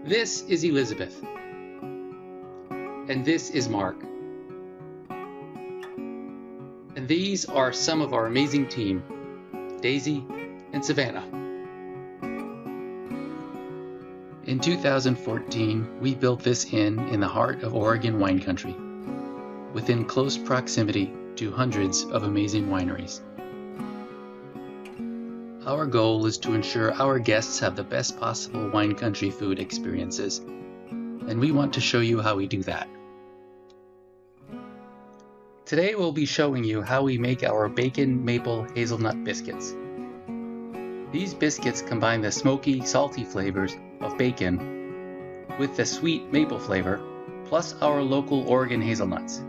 This is Elizabeth. And this is Mark. And these are some of our amazing team, Daisy and Savannah. In 2014, we built this inn in the heart of Oregon wine country, within close proximity to hundreds of amazing wineries. Our goal is to ensure our guests have the best possible wine country food experiences, and we want to show you how we do that. Today we'll be showing you how we make our bacon maple hazelnut biscuits. These biscuits combine the smoky, salty flavors of bacon with the sweet maple flavor, plus our local Oregon hazelnuts.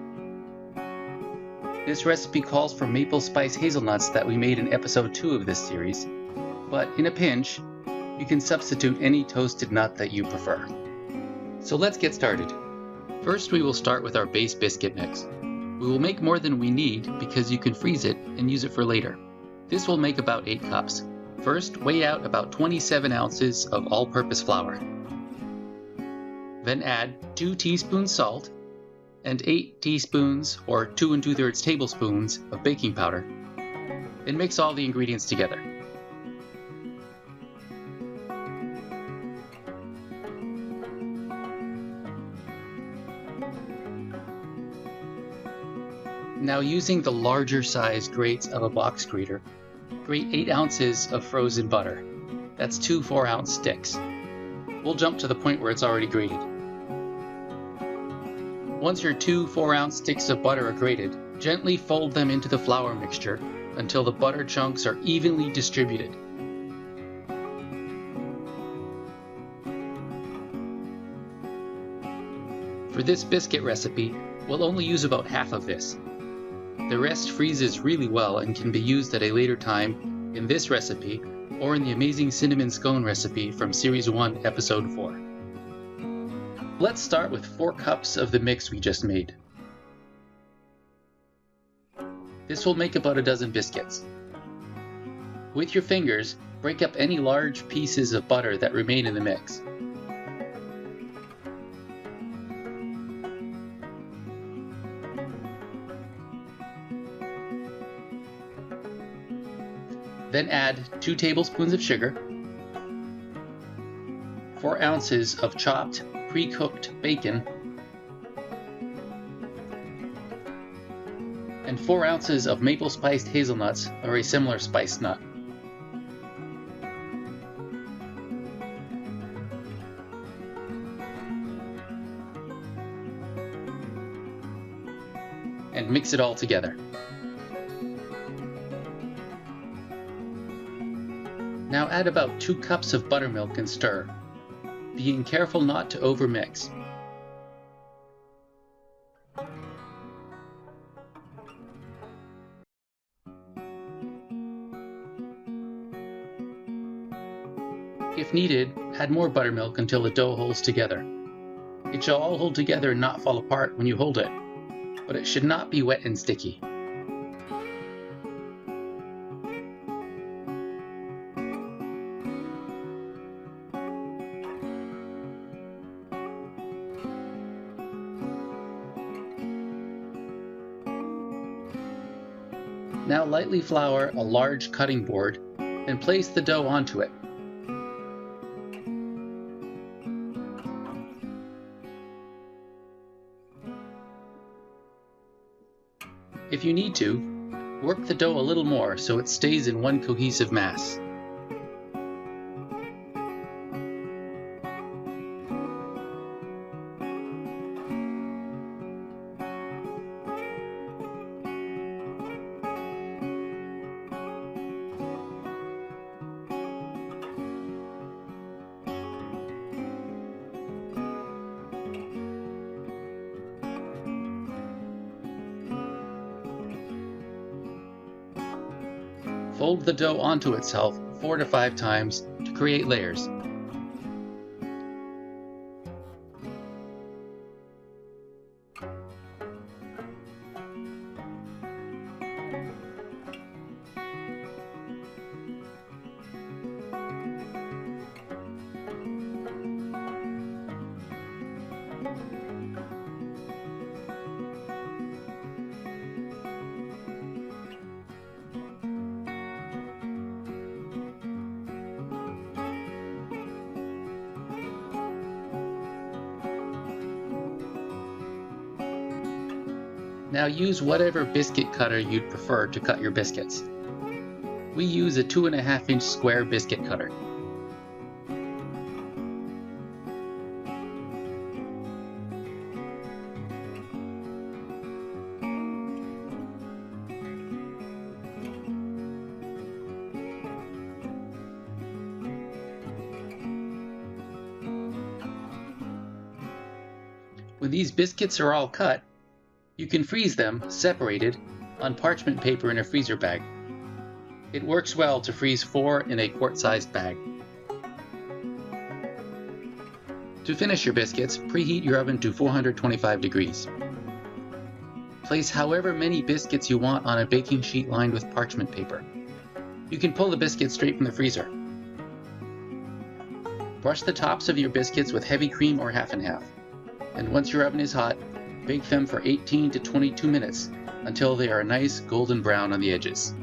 This recipe calls for maple spice hazelnuts that we made in episode 2 of this series, but in a pinch, you can substitute any toasted nut that you prefer. So let's get started. First, we will start with our base biscuit mix. We will make more than we need because you can freeze it and use it for later. This will make about 8 cups. First, weigh out about 27 ounces of all-purpose flour. Then add 2 teaspoons salt and 8 teaspoons or 2 2/3 tablespoons of baking powder, and mix all the ingredients together. Now, using the larger size grates of a box grater, grate 8 ounces of frozen butter. That's 2 4-ounce sticks. We'll jump to the point where it's already grated. Once your 2 4-ounce sticks of butter are grated, gently fold them into the flour mixture until the butter chunks are evenly distributed. For this biscuit recipe, we'll only use about half of this. The rest freezes really well and can be used at a later time in this recipe or in the amazing cinnamon scone recipe from Series 1, Episode 4. Let's start with 4 cups of the mix we just made. This will make about a dozen biscuits. With your fingers, break up any large pieces of butter that remain in the mix. Then add 2 tablespoons of sugar, 4 ounces of chopped, pre-cooked bacon, and 4 ounces of maple spiced hazelnuts or a similar spiced nut. And mix it all together. Now add about 2 cups of buttermilk and stir, being careful not to overmix. If needed, add more buttermilk until the dough holds together. It shall all hold together and not fall apart when you hold it, but it should not be wet and sticky. Now lightly flour a large cutting board and place the dough onto it. If you need to, work the dough a little more so it stays in one cohesive mass. Fold the dough onto itself 4 to 5 times to create layers. Now use whatever biscuit cutter you'd prefer to cut your biscuits. We use a 2.5-inch square biscuit cutter. When these biscuits are all cut, you can freeze them, separated, on parchment paper in a freezer bag. It works well to freeze 4 in a quart-sized bag. To finish your biscuits, preheat your oven to 425 degrees. Place however many biscuits you want on a baking sheet lined with parchment paper. You can pull the biscuits straight from the freezer. Brush the tops of your biscuits with heavy cream or half and half. And once your oven is hot, bake them for 18 to 22 minutes until they are nice golden brown on the edges.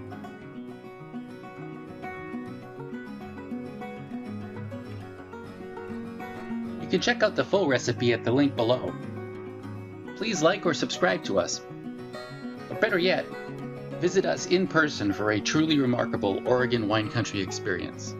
You can check out the full recipe at the link below. Please like or subscribe to us. Or better yet, visit us in person for a truly remarkable Oregon wine country experience.